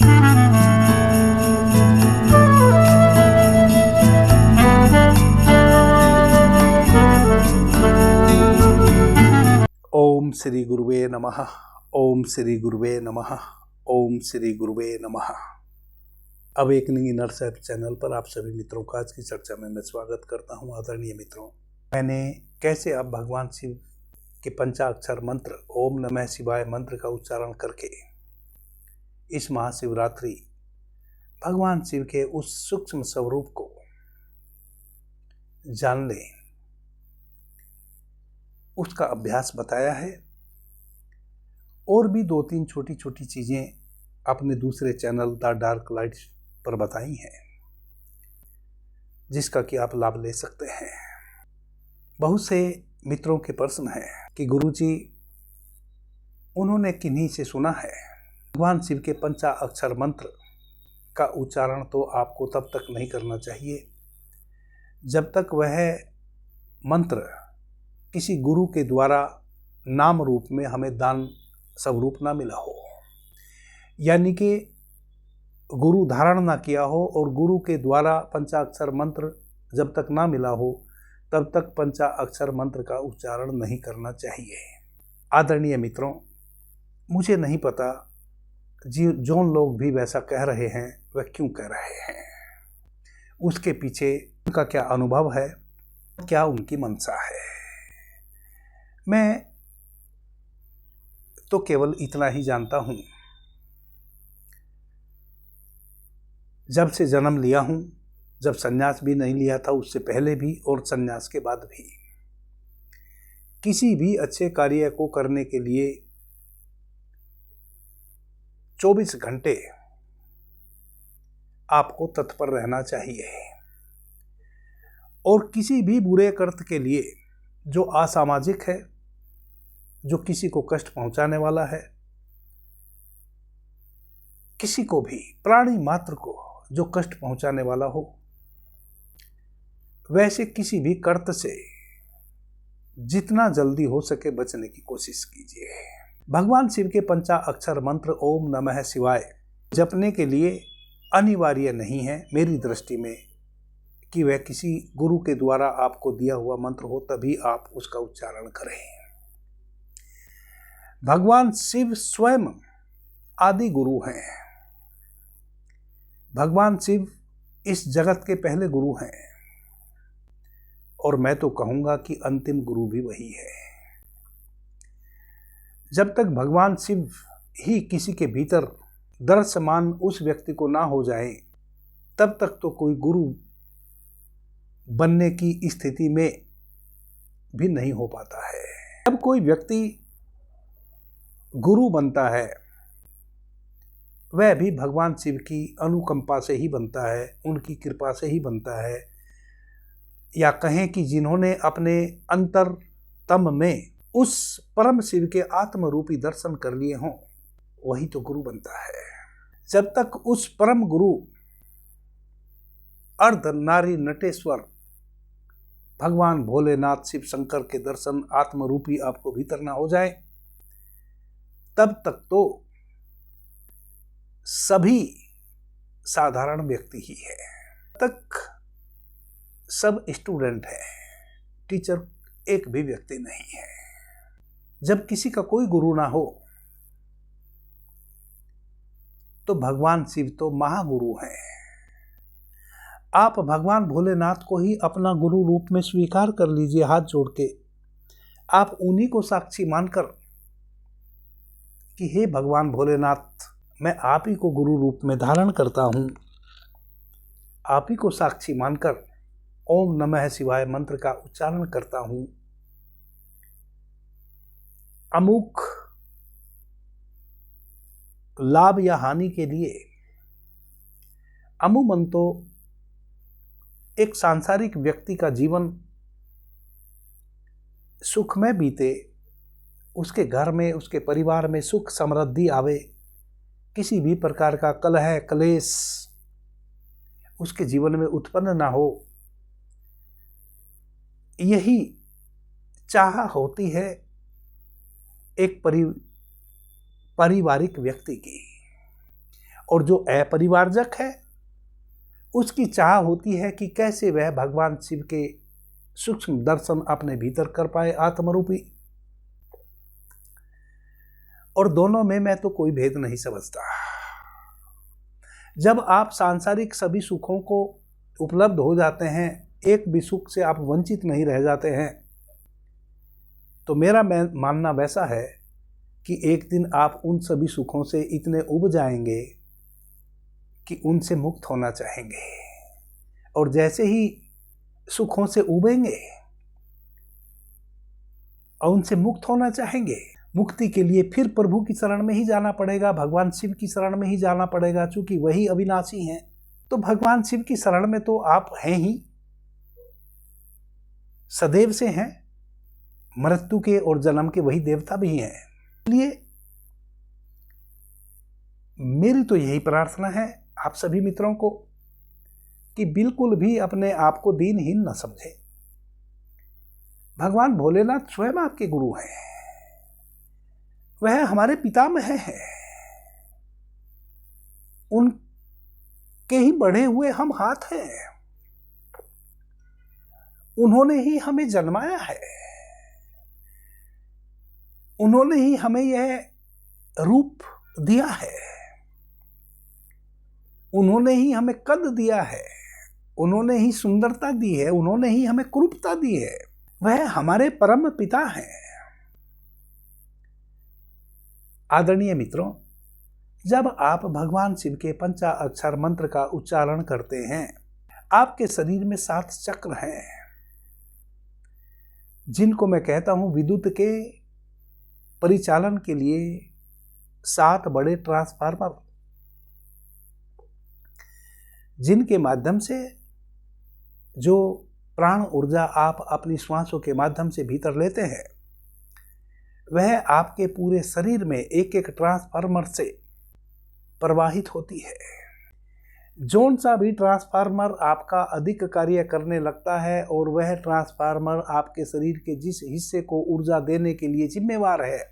ओम श्री गुरुवे नमः। ओम श्री गुरुवे नमः। ओम श्री गुरुवे नमः। अवेकनिंग इनर सेल्फ चैनल पर आप सभी मित्रों का आज की चर्चा में मैं स्वागत करता हूं। आदरणीय मित्रों, मैंने कैसे आप भगवान शिव के पंचाक्षर मंत्र ओम नमः शिवाय मंत्र का उच्चारण करके इस महाशिवरात्रि भगवान शिव के उस सूक्ष्म स्वरूप को जान लें, उसका अभ्यास बताया है। और भी 2-3 छोटी छोटी चीजें अपने दूसरे चैनल द डार्क लाइट पर बताई हैं, जिसका कि आप लाभ ले सकते हैं। बहुत से मित्रों के प्रश्न है कि गुरुजी, उन्होंने किन्हीं से सुना है भगवान शिव के पंचाक्षर मंत्र का उच्चारण तो आपको तब तक नहीं करना चाहिए जब तक वह मंत्र किसी गुरु के द्वारा नाम रूप में हमें दान स्वरूप ना मिला हो, यानी कि गुरु धारण ना किया हो और गुरु के द्वारा पंचाक्षर मंत्र जब तक ना मिला हो तब तक पंचाक्षर मंत्र का उच्चारण नहीं करना चाहिए। आदरणीय मित्रों, मुझे नहीं पता जो लोग भी वैसा कह रहे हैं वह क्यों कह रहे हैं, उसके पीछे उनका क्या अनुभव है, क्या उनकी मंशा है। मैं तो केवल इतना ही जानता हूं, जब से जन्म लिया हूं, जब संन्यास भी नहीं लिया था उससे पहले भी और संन्यास के बाद भी, किसी भी अच्छे कार्य को करने के लिए 24 घंटे आपको तत्पर रहना चाहिए। और किसी भी बुरे कर्त के लिए जो असामाजिक है, जो किसी को कष्ट पहुंचाने वाला है, किसी को भी प्राणी मात्र को जो कष्ट पहुंचाने वाला हो, वैसे किसी भी कर्त से जितना जल्दी हो सके बचने की कोशिश कीजिए। भगवान शिव के पंचाक्षर मंत्र ओम नमः शिवाय जपने के लिए अनिवार्य नहीं है मेरी दृष्टि में कि वह किसी गुरु के द्वारा आपको दिया हुआ मंत्र हो तभी आप उसका उच्चारण करें। भगवान शिव स्वयं आदि गुरु हैं। भगवान शिव इस जगत के पहले गुरु हैं और मैं तो कहूंगा कि अंतिम गुरु भी वही है। जब तक भगवान शिव ही किसी के भीतर दृश्यमान उस व्यक्ति को ना हो जाए तब तक तो कोई गुरु बनने की स्थिति में भी नहीं हो पाता है। जब कोई व्यक्ति गुरु बनता है वह भी भगवान शिव की अनुकंपा से ही बनता है, उनकी कृपा से ही बनता है, या कहें कि जिन्होंने अपने अंतरतम में उस परम शिव के आत्म रूपी दर्शन कर लिए हों वही तो गुरु बनता है। जब तक उस परम गुरु अर्ध नारी नटेश्वर भगवान भोलेनाथ शिव शंकर के दर्शन आत्म रूपी आपको भीतर ना हो जाए तब तक तो सभी साधारण व्यक्ति ही है, तक सब स्टूडेंट है, टीचर एक भी व्यक्ति नहीं है। जब किसी का कोई गुरु ना हो तो भगवान शिव तो महागुरु हैं। आप भगवान भोलेनाथ को ही अपना गुरु रूप में स्वीकार कर लीजिए, हाथ जोड़ के आप उन्हीं को साक्षी मानकर कि हे भगवान भोलेनाथ, मैं आप ही को गुरु रूप में धारण करता हूं, आप ही को साक्षी मानकर ओम नमः शिवाय मंत्र का उच्चारण करता हूं। अमुक लाभ या हानि के लिए अमूमन तो एक सांसारिक व्यक्ति का जीवन सुख में बीते, उसके घर में, उसके परिवार में सुख समृद्धि आवे, किसी भी प्रकार का कलह क्लेश उसके जीवन में उत्पन्न ना हो, यही चाह होती है एक पारिवारिक व्यक्ति की। और जो अपरिवारजक है उसकी चाह होती है कि कैसे वह भगवान शिव के सूक्ष्म दर्शन अपने भीतर कर पाए आत्मरूपी। और दोनों में मैं तो कोई भेद नहीं समझता। जब आप सांसारिक सभी सुखों को उपलब्ध हो जाते हैं, एक भी सुख से आप वंचित नहीं रह जाते हैं, तो मेरा मानना वैसा है कि एक दिन आप उन सभी सुखों से इतने उब जाएंगे कि उनसे मुक्त होना चाहेंगे। और जैसे ही सुखों से उबेंगे और उनसे मुक्त होना चाहेंगे, मुक्ति के लिए फिर प्रभु की शरण में ही जाना पड़ेगा, भगवान शिव की शरण में ही जाना पड़ेगा, चूंकि वही अविनाशी हैं। तो भगवान शिव की शरण में तो आप हैं ही, सदैव से हैं, मृत्यु के और जन्म के वही देवता भी हैं। इसलिए मेरी तो यही प्रार्थना है आप सभी मित्रों को कि बिल्कुल भी अपने आप को दीनहीन न समझें। भगवान भोलेनाथ स्वयं आपके गुरु हैं, वह हमारे पितामह हैं, उनके ही बढ़े हुए हम हाथ हैं, उन्होंने ही हमें जन्माया है, उन्होंने ही हमें यह रूप दिया है, उन्होंने ही हमें कद दिया है, उन्होंने ही सुंदरता दी है, उन्होंने ही हमें कुरूपता दी है। वह हमारे परम पिता हैं। आदरणीय मित्रों, जब आप भगवान शिव के पंचाक्षर मंत्र का उच्चारण करते हैं, आपके शरीर में 7 चक्र हैं, जिनको मैं कहता हूं विद्युत के परिचालन के लिए 7 बड़े ट्रांसफार्मर, जिनके माध्यम से जो प्राण ऊर्जा आप अपनी श्वासों के माध्यम से भीतर लेते हैं, वह आपके पूरे शरीर में एक एक ट्रांसफार्मर से प्रवाहित होती है। जौन सा भी ट्रांसफार्मर आपका अधिक कार्य करने लगता है और वह ट्रांसफार्मर आपके शरीर के जिस हिस्से को ऊर्जा देने के लिए जिम्मेवार है,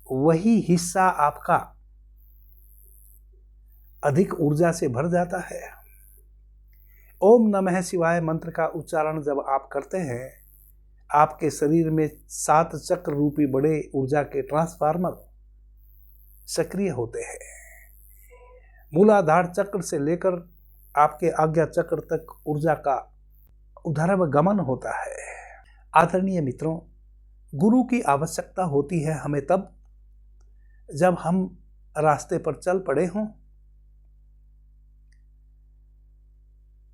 वही हिस्सा आपका अधिक ऊर्जा से भर जाता है। ओम नमः शिवाय मंत्र का उच्चारण जब आप करते हैं, आपके शरीर में 7 चक्र रूपी बड़े ऊर्जा के ट्रांसफार्मर सक्रिय होते हैं। मूलाधार चक्र से लेकर आपके आज्ञा चक्र तक ऊर्जा का उधर्व गमन होता है। आदरणीय मित्रों, गुरु की आवश्यकता होती है हमें तब जब हम रास्ते पर चल पड़े हों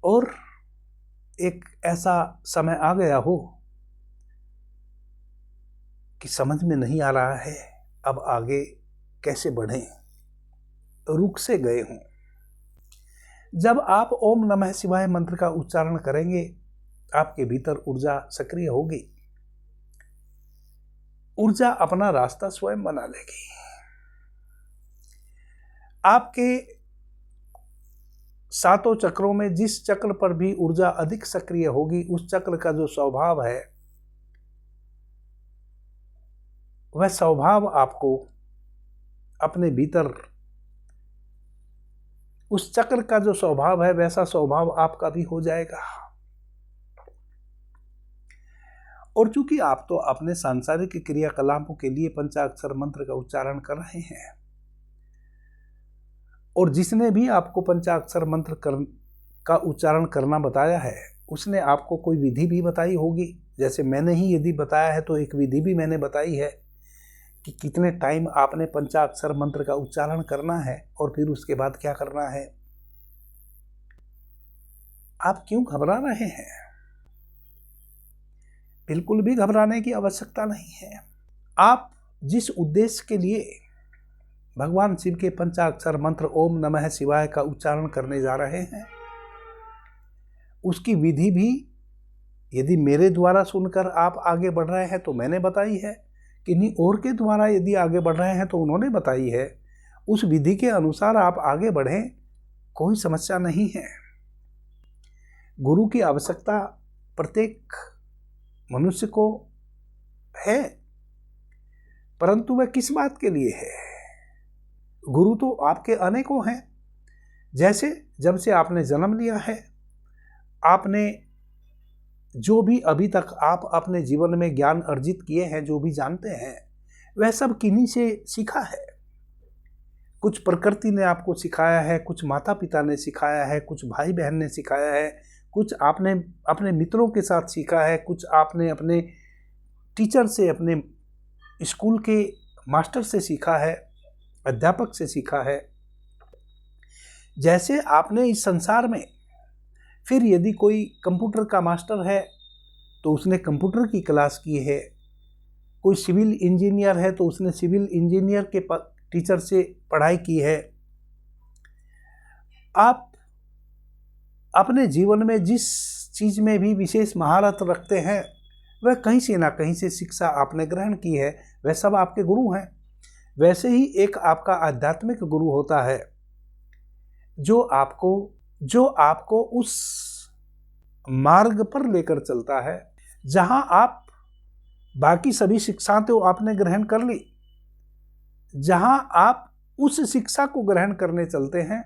और एक ऐसा समय आ गया हो कि समझ में नहीं आ रहा है अब आगे कैसे बढ़ें, रुक से गए हों। जब आप ओम नमः शिवाय मंत्र का उच्चारण करेंगे, आपके भीतर ऊर्जा सक्रिय होगी, ऊर्जा अपना रास्ता स्वयं बना लेगी। आपके 7 चक्रों में जिस चक्र पर भी ऊर्जा अधिक सक्रिय होगी, उस चक्र का जो स्वभाव है, वह स्वभाव आपको अपने भीतर, उस चक्र का जो स्वभाव है वैसा स्वभाव आपका भी हो जाएगा। और चूंकि आप तो अपने सांसारिक क्रियाकलापों के लिए पंचाक्षर मंत्र का उच्चारण कर रहे हैं, और जिसने भी आपको पंचाक्षर मंत्र का उच्चारण करना बताया है, उसने आपको कोई विधि भी बताई होगी। जैसे मैंने ही यदि बताया है तो एक विधि भी मैंने बताई है कि कितने टाइम आपने पंचाक्षर मंत्र का उच्चारण करना है और फिर उसके बाद क्या करना है। आप क्यों घबरा रहे हैं? बिल्कुल भी घबराने की आवश्यकता नहीं है। आप जिस उद्देश्य के लिए भगवान शिव के पंचाक्षर मंत्र ओम नमः शिवाय का उच्चारण करने जा रहे हैं, उसकी विधि भी यदि मेरे द्वारा सुनकर आप आगे बढ़ रहे हैं तो मैंने बताई है, किन्हीं और के द्वारा यदि आगे बढ़ रहे हैं तो उन्होंने बताई है। उस विधि के अनुसार आप आगे बढ़ें, कोई समस्या नहीं है। गुरु की आवश्यकता प्रत्येक मनुष्य को है, परंतु वह किस बात के लिए है? गुरु तो आपके अनेकों हैं। जैसे जब से आपने जन्म लिया है, आपने जो भी अभी तक आप अपने जीवन में ज्ञान अर्जित किए हैं, जो भी जानते हैं, वह सब किन्हीं से सीखा है। कुछ प्रकृति ने आपको सिखाया है, कुछ माता पिता ने सिखाया है, कुछ भाई बहन ने सिखाया है, कुछ आपने अपने मित्रों के साथ सीखा है, कुछ आपने अपने टीचर से, अपने स्कूल के मास्टर से सीखा है, अध्यापक से सीखा है। जैसे आपने इस संसार में, फिर यदि कोई कंप्यूटर का मास्टर है तो उसने कंप्यूटर की क्लास की है, कोई सिविल इंजीनियर है तो उसने सिविल इंजीनियर के टीचर से पढ़ाई की है। आप अपने जीवन में जिस चीज में भी विशेष महारत रखते हैं, वह कहीं से ना कहीं से शिक्षा आपने ग्रहण की है, वह सब आपके गुरु हैं। वैसे ही एक आपका आध्यात्मिक गुरु होता है जो आपको उस मार्ग पर लेकर चलता है जहां आप बाकी सभी शिक्षाएं तो आपने ग्रहण कर ली, जहां आप उस शिक्षा को ग्रहण करने चलते हैं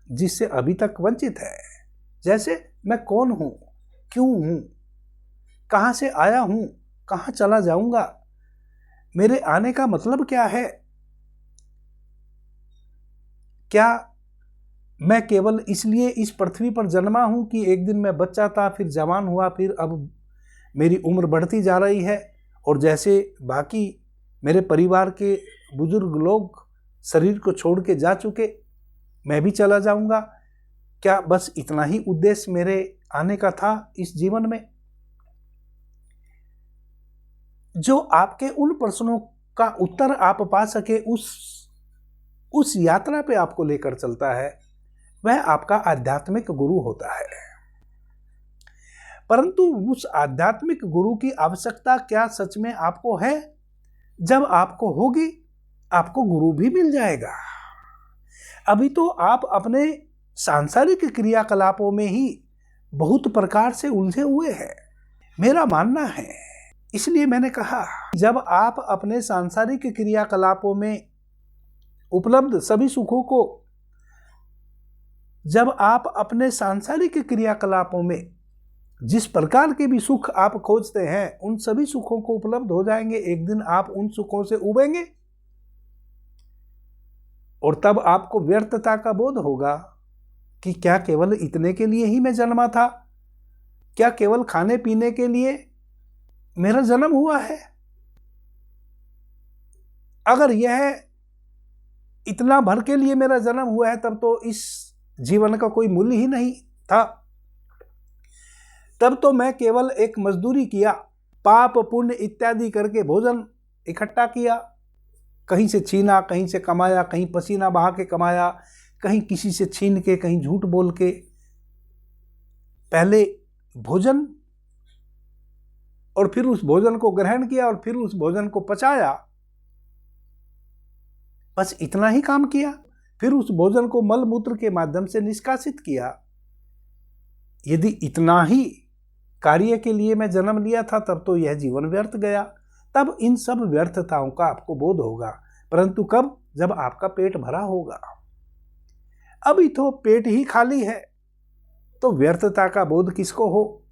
जिससे अभी तक वंचित है। जैसे मैं कौन हूं, क्यों हूं, कहां से आया हूं, कहां चला जाऊंगा, मेरे आने का मतलब क्या है, क्या मैं केवल इसलिए इस पृथ्वी पर जन्मा हूं कि एक दिन मैं बच्चा था, फिर जवान हुआ, फिर अब मेरी उम्र बढ़ती जा रही है और जैसे बाकी मेरे परिवार के बुजुर्ग लोग शरीर को छोड़ के जा चुके, मैं भी चला जाऊंगा। क्या बस इतना ही उद्देश्य मेरे आने का था इस जीवन में? जो आपके उन प्रश्नों का उत्तर आप पा सके, उस यात्रा पे आपको लेकर चलता है, वह आपका आध्यात्मिक गुरु होता है। परंतु उस आध्यात्मिक गुरु की आवश्यकता क्या सच में आपको है? जब आपको होगी, आपको गुरु भी मिल जाएगा। अभी तो आप अपने सांसारिक क्रियाकलापों में ही बहुत प्रकार से उलझे हुए हैं, मेरा मानना है। इसलिए मैंने कहा, जब आप अपने सांसारिक क्रियाकलापों में उपलब्ध सभी सुखों को, जब आप अपने सांसारिक क्रियाकलापों में जिस प्रकार के भी सुख आप खोजते हैं, उन सभी सुखों को उपलब्ध हो जाएंगे, एक दिन आप उन सुखों से उबेंगे और तब आपको व्यर्थता का बोध होगा कि क्या केवल इतने के लिए ही मैं जन्मा था? क्या केवल खाने पीने के लिए मेरा जन्म हुआ है? अगर यह इतना भर के लिए मेरा जन्म हुआ है, तब तो इस जीवन का कोई मूल्य ही नहीं था। तब तो मैं केवल एक मजदूरी किया, पाप पुण्य इत्यादि करके भोजन इकट्ठा किया, कहीं से छीना, कहीं से कमाया, कहीं पसीना बहा के कमाया, कहीं किसी से छीन के, कहीं झूठ बोल के। पहले भोजन और फिर उस भोजन को ग्रहण किया और फिर उस भोजन को पचाया, बस इतना ही काम किया। फिर उस भोजन को मल मूत्र के माध्यम से निष्कासित किया। यदि इतना ही कार्य के लिए मैं जन्म लिया था, तब तो यह जीवन व्यर्थ गया। तब इन सब व्यर्थताओं का आपको बोध होगा। परंतु कब? जब आपका पेट भरा होगा। अभी तो पेट ही खाली है, तो व्यर्थता का बोध किसको हो?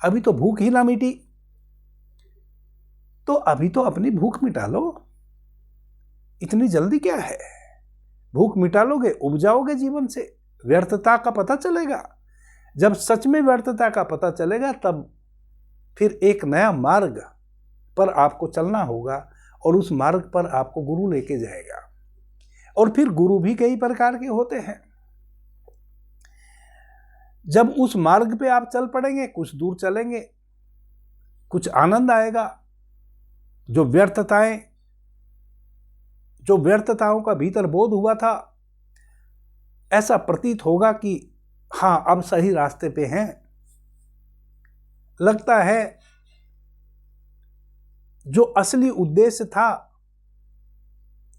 अभी तो भूख ही ना मिटी, तो अभी तो अपनी भूख मिटा लो। इतनी जल्दी क्या है? भूख मिटा लोगे, उब जाओगे जीवन से, व्यर्थता का पता चलेगा। जब सच में व्यर्थता का पता चलेगा, तब फिर एक नया मार्ग पर आपको चलना होगा और उस मार्ग पर आपको गुरु लेके जाएगा। और फिर गुरु भी कई प्रकार के होते हैं। जब उस मार्ग पे आप चल पड़ेंगे, कुछ दूर चलेंगे, कुछ आनंद आएगा। जो व्यर्थताओं का भीतर बोध हुआ था, ऐसा प्रतीत होगा कि हाँ, अब सही रास्ते पे हैं। लगता है जो असली उद्देश्य था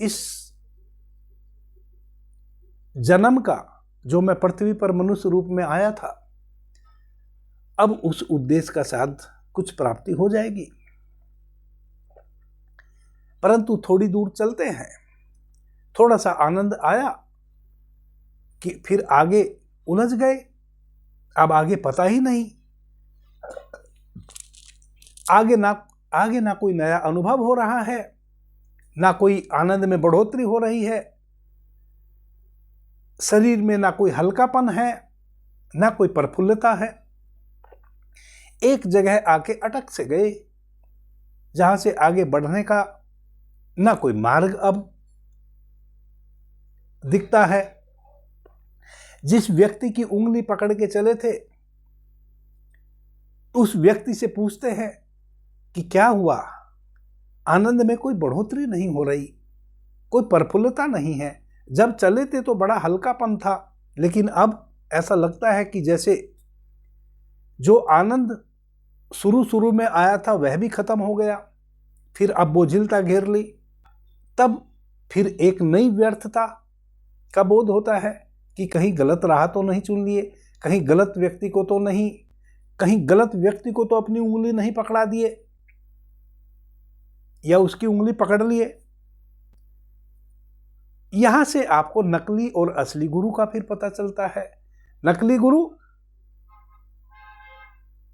इस जन्म का, जो मैं पृथ्वी पर मनुष्य रूप में आया था, अब उस उद्देश्य का साथ कुछ प्राप्ति हो जाएगी। परंतु थोड़ी दूर चलते हैं, थोड़ा सा आनंद आया कि फिर आगे उलझ गए। अब आगे पता ही नहीं, आगे ना कोई नया अनुभव हो रहा है, ना कोई आनंद में बढ़ोतरी हो रही है, शरीर में ना कोई हल्कापन है, ना कोई प्रफुल्लता है। एक जगह आके अटक से गए, जहां से आगे बढ़ने का ना कोई मार्ग अब दिखता है। जिस व्यक्ति की उंगली पकड़ के चले थे, उस व्यक्ति से पूछते हैं कि क्या हुआ? आनंद में कोई बढ़ोतरी नहीं हो रही, कोई प्रफुल्लता नहीं है। जब चले थे तो बड़ा हल्कापन था, लेकिन अब ऐसा लगता है कि जैसे जो आनंद शुरू में आया था वह भी खत्म हो गया, फिर अब बोझिलता घेर ली। तब फिर एक नई व्यर्थता का बोध होता है कि कहीं गलत राह तो नहीं चुन लिए, कहीं गलत व्यक्ति को तो अपनी उंगली नहीं पकड़ा दिए, या उसकी उंगली पकड़ लिए। यहां से आपको नकली और असली गुरु का फिर पता चलता है। नकली गुरु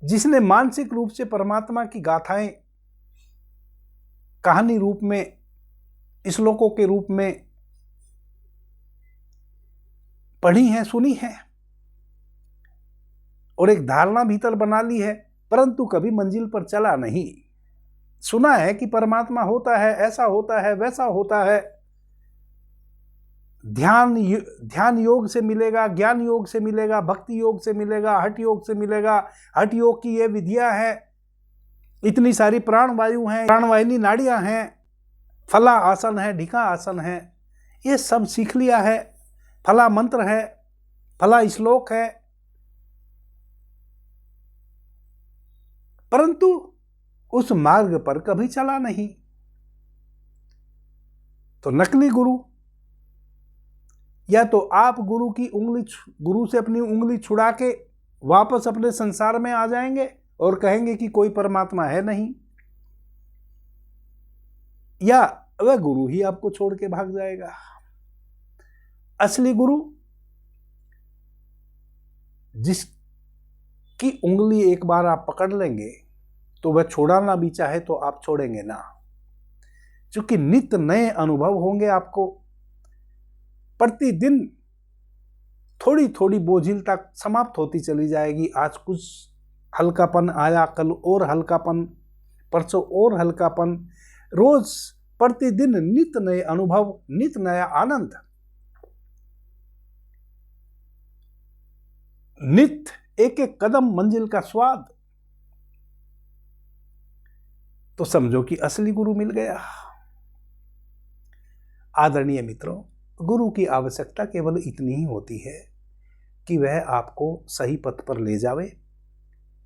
जिसने मानसिक रूप से परमात्मा की गाथाएं कहानी रूप में, श्लोकों के रूप में पढ़ी हैं, सुनी हैं और एक धारणा भीतर बना ली है, परंतु कभी मंजिल पर चला नहीं। सुना है कि परमात्मा होता है, ऐसा होता है, वैसा होता है, ध्यान योग से मिलेगा, ज्ञान योग से मिलेगा, भक्ति योग से मिलेगा, हठ योग से मिलेगा, हठ योग की ये विधियां है, इतनी सारी प्राणवायु हैं, प्राणवाहिनी नाड़ियां हैं, फला आसन है, ढिका आसन है, ये सब सीख लिया है, फला मंत्र है, फला श्लोक है, परंतु उस मार्ग पर कभी चला नहीं। तो नकली गुरु, या तो आप गुरु से अपनी उंगली छुड़ा के वापस अपने संसार में आ जाएंगे और कहेंगे कि कोई परमात्मा है नहीं, या वह गुरु ही आपको छोड़ के भाग जाएगा। असली गुरु जिसकी उंगली एक बार आप पकड़ लेंगे तो वह छोड़ाना भी चाहे तो आप छोड़ेंगे ना, क्योंकि नित्य नए अनुभव होंगे आपको। प्रतिदिन थोड़ी थोड़ी बोझिलता समाप्त होती चली जाएगी। आज कुछ हल्कापन आया, कल और हल्कापन, परसों और हल्कापन, रोज प्रतिदिन नित्य नए अनुभव, नित्य नया आनंद, नित्य एक एक कदम मंजिल का स्वाद। तो समझो कि असली गुरु मिल गया। आदरणीय मित्रों, गुरु की आवश्यकता केवल इतनी ही होती है कि वह आपको सही पथ पर ले जावे।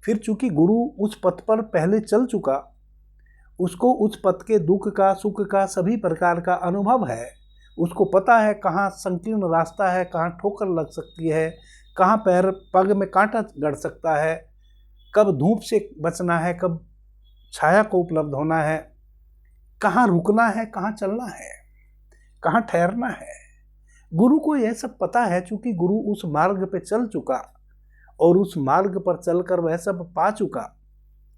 फिर चूंकि गुरु उस पथ पर पहले चल चुका, उसको उस पथ के दुख का, सुख का, सभी प्रकार का अनुभव है। उसको पता है कहाँ संकीर्ण रास्ता है, कहाँ ठोकर लग सकती है, कहाँ पैर पग में कांटा गड़ सकता है, कब धूप से बचना है, कब छाया को उपलब्ध होना है, कहाँ रुकना है, कहाँ चलना है, कहाँ ठहरना है। गुरु को यह सब पता है, चूंकि गुरु उस मार्ग पे चल चुका और उस मार्ग पर चलकर वह सब पा चुका।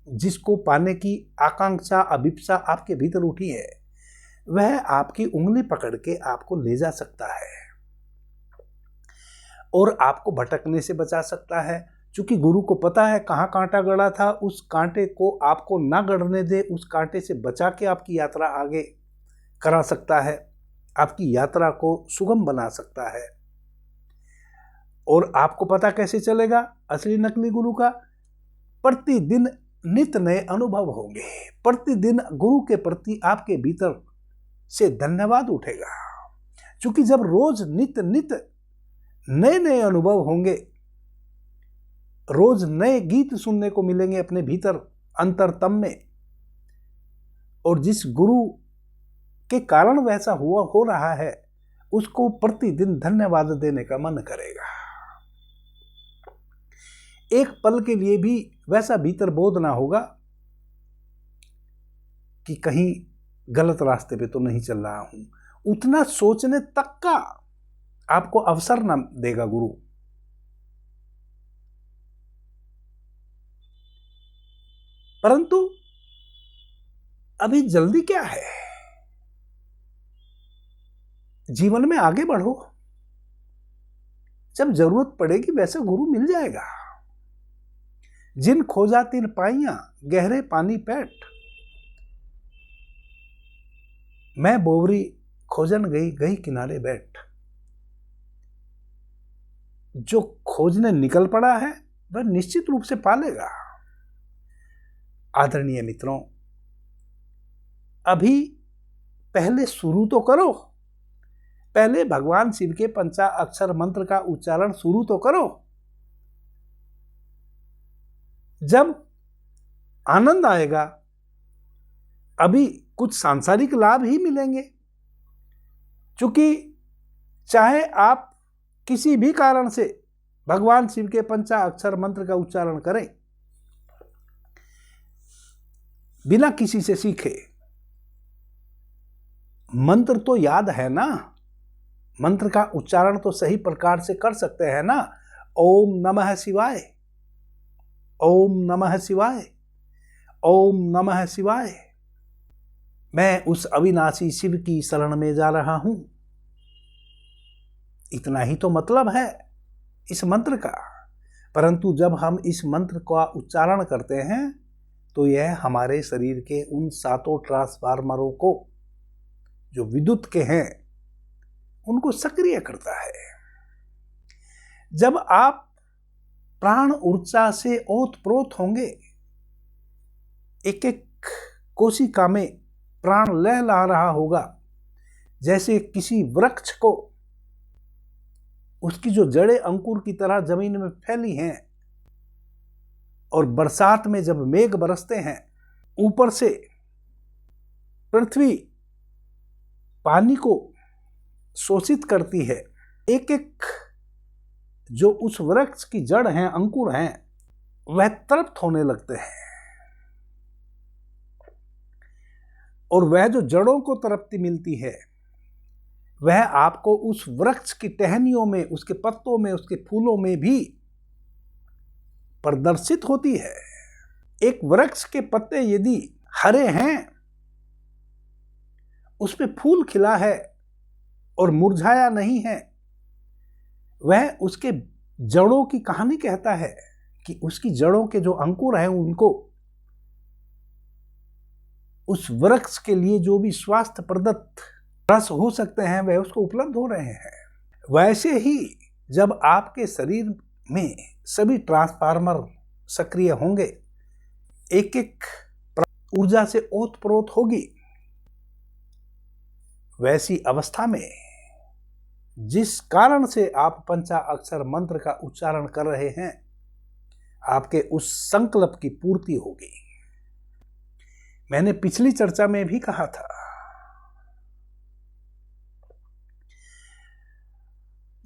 जिसको पाने की आकांक्षा, अभिप्सा आपके भीतर उठी है, वह आपकी उंगली पकड़ के आपको ले जा सकता है और आपको भटकने से बचा सकता है। चूंकि गुरु को पता है कहाँ कांटा गड़ा था, उस कांटे को आपको ना गड़ने दे, उस कांटे से बचा के आपकी यात्रा आगे करा सकता है, आपकी यात्रा को सुगम बना सकता है। और आपको पता कैसे चलेगा असली नकली गुरु का? प्रतिदिन नित्य नए अनुभव होंगे, प्रतिदिन गुरु के प्रति आपके भीतर से धन्यवाद उठेगा। क्योंकि जब रोज नित्य नए नए अनुभव होंगे, रोज नए गीत सुनने को मिलेंगे अपने भीतर अंतरतम में, और जिस गुरु के कारण वैसा हो रहा है, उसको प्रतिदिन धन्यवाद देने का मन करेगा। एक पल के लिए भी वैसा भीतर बोध ना होगा कि कहीं गलत रास्ते पे तो नहीं चल रहा हूं। उतना सोचने तक का आपको अवसर न देगा गुरु। परंतु अभी जल्दी क्या है, जीवन में आगे बढ़ो, जब जरूरत पड़ेगी वैसे गुरु मिल जाएगा। जिन खोजा तिन पाइयां गहरे पानी पैठ, मैं बोवरी खोजन गई गई किनारे बैठ। जो खोजने निकल पड़ा है वह निश्चित रूप से पालेगा। आदरणीय मित्रों, अभी पहले शुरू तो करो, पहले भगवान शिव के पंचाक्षर मंत्र का उच्चारण शुरू तो करो। जब आनंद आएगा, अभी कुछ सांसारिक लाभ ही मिलेंगे, क्योंकि चाहे आप किसी भी कारण से भगवान शिव के पंचाक्षर मंत्र का उच्चारण करें बिना किसी से सीखे, मंत्र तो याद है ना, मंत्र का उच्चारण तो सही प्रकार से कर सकते हैं ना। ओम नमः शिवाय, ओम नमः शिवाय, ओम नमः शिवाय। मैं उस अविनाशी शिव की शरण में जा रहा हूं। इतना ही तो मतलब है इस मंत्र का। परंतु जब हम इस मंत्र का उच्चारण करते हैं तो यह हमारे शरीर के उन 7 ट्रांसफार्मरों को जो विद्युत के हैं उनको सक्रिय करता है। जब आप प्राण ऊर्जा से ओतप्रोत होंगे, एक एक कोशिका में प्राण लहला रहा होगा, जैसे किसी वृक्ष को उसकी जो जड़ें अंकुर की तरह जमीन में फैली हैं और बरसात में जब मेघ बरसते हैं, ऊपर से पृथ्वी पानी को शोषित करती है, एक एक जो उस वृक्ष की जड़ हैं, अंकुर हैं, वह तृप्त होने लगते हैं। और वह जो जड़ों को तृप्ति मिलती है वह आपको उस वृक्ष की टहनियों में, उसके पत्तों में, उसके फूलों में भी प्रदर्शित होती है। एक वृक्ष के पत्ते यदि हरे हैं, उस पे फूल खिला है और मुरझाया नहीं है, वह उसके जड़ों की कहानी कहता है कि उसकी जड़ों के जो अंकुर हैं उनको उस वृक्ष के लिए जो भी स्वास्थ्य प्रदत्त रस हो सकते हैं वह उसको उपलब्ध हो रहे हैं। वैसे ही जब आपके शरीर में सभी ट्रांसफार्मर सक्रिय होंगे, एक एक ऊर्जा से ओतप्रोत होगी, वैसी अवस्था में जिस कारण से आप पंचाक्षर मंत्र का उच्चारण कर रहे हैं, आपके उस संकल्प की पूर्ति होगी। मैंने पिछली चर्चा में भी कहा था,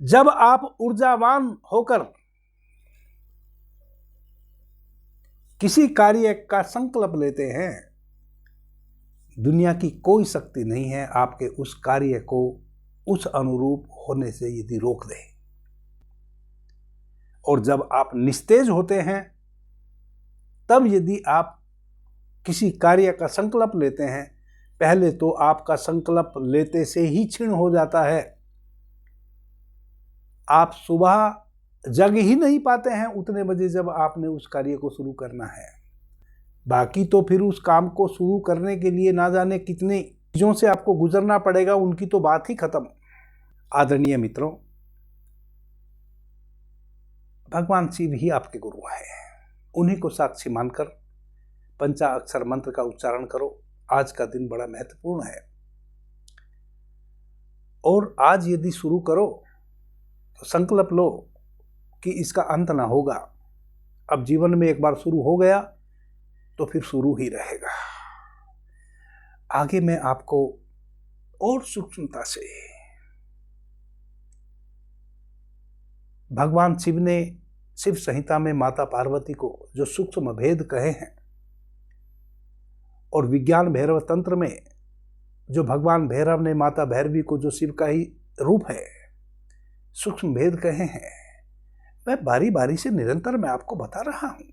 जब आप ऊर्जावान होकर किसी कार्य का संकल्प लेते हैं, दुनिया की कोई शक्ति नहीं है आपके उस कार्य को उस अनुरूप होने से यदि रोक दे। और जब आप निस्तेज होते हैं, तब यदि आप किसी कार्य का संकल्प लेते हैं, पहले तो आपका संकल्प लेते से ही क्षीण हो जाता है। आप सुबह जग ही नहीं पाते हैं उतने बजे जब आपने उस कार्य को शुरू करना है। बाकी तो फिर उस काम को शुरू करने के लिए ना जाने कितनी चीज़ों से आपको गुजरना पड़ेगा, उनकी तो बात ही खत्म। आदरणीय मित्रों, भगवान शिव ही आपके गुरु हैं। उन्हीं को साक्षी मानकर पंचाक्षर मंत्र का उच्चारण करो। आज का दिन बड़ा महत्वपूर्ण है और आज यदि शुरू करो तो संकल्प लो कि इसका अंत ना होगा। अब जीवन में एक बार शुरू हो गया तो फिर शुरू ही रहेगा। आगे मैं आपको और सूक्ष्मता से भगवान शिव ने शिव संहिता में माता पार्वती को जो सूक्ष्म भेद कहे हैं और विज्ञान भैरव तंत्र में जो भगवान भैरव ने माता भैरवी को जो शिव का ही रूप है, सूक्ष्म भेद कहे हैं, मैं बारी बारी से निरंतर मैं आपको बता रहा हूं।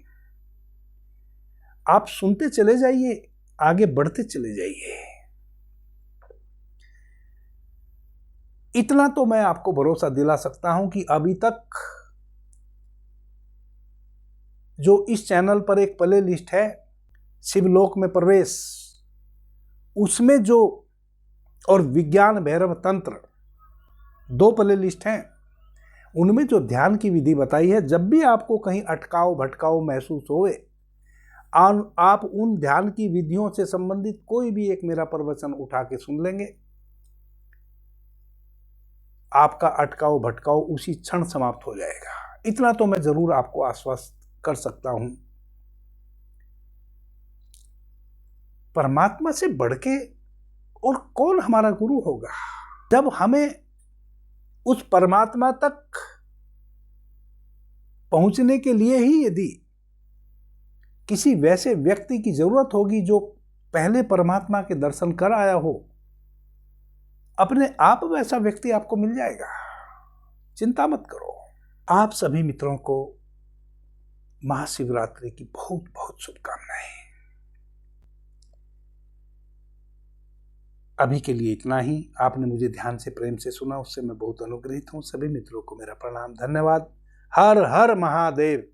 आप सुनते चले जाइए, आगे बढ़ते चले जाइए। इतना तो मैं आपको भरोसा दिला सकता हूं कि अभी तक जो इस चैनल पर एक प्ले लिस्ट है शिवलोक में प्रवेश, उसमें जो और विज्ञान भैरव तंत्र 2 प्ले लिस्ट हैं, उनमें जो ध्यान की विधि बताई है, जब भी आपको कहीं अटकाव भटकाव महसूस होए, आप उन ध्यान की विधियों से संबंधित कोई भी एक मेरा प्रवचन उठा के सुन लेंगे, आपका अटकाव भटकाव उसी क्षण समाप्त हो जाएगा। इतना तो मैं जरूर आपको आश्वस्त कर सकता हूं। परमात्मा से बढ़ के और कौन हमारा गुरु होगा? जब हमें उस परमात्मा तक पहुंचने के लिए ही यदि किसी वैसे व्यक्ति की जरूरत होगी जो पहले परमात्मा के दर्शन कर आया हो, अपने आप वैसा व्यक्ति आपको मिल जाएगा। चिंता मत करो। आप सभी मित्रों को महाशिवरात्रि की बहुत बहुत शुभकामनाएं। अभी के लिए इतना ही। आपने मुझे ध्यान से प्रेम से सुना, उससे मैं बहुत अनुग्रहित हूं। सभी मित्रों को मेरा प्रणाम, धन्यवाद। हर हर महादेव।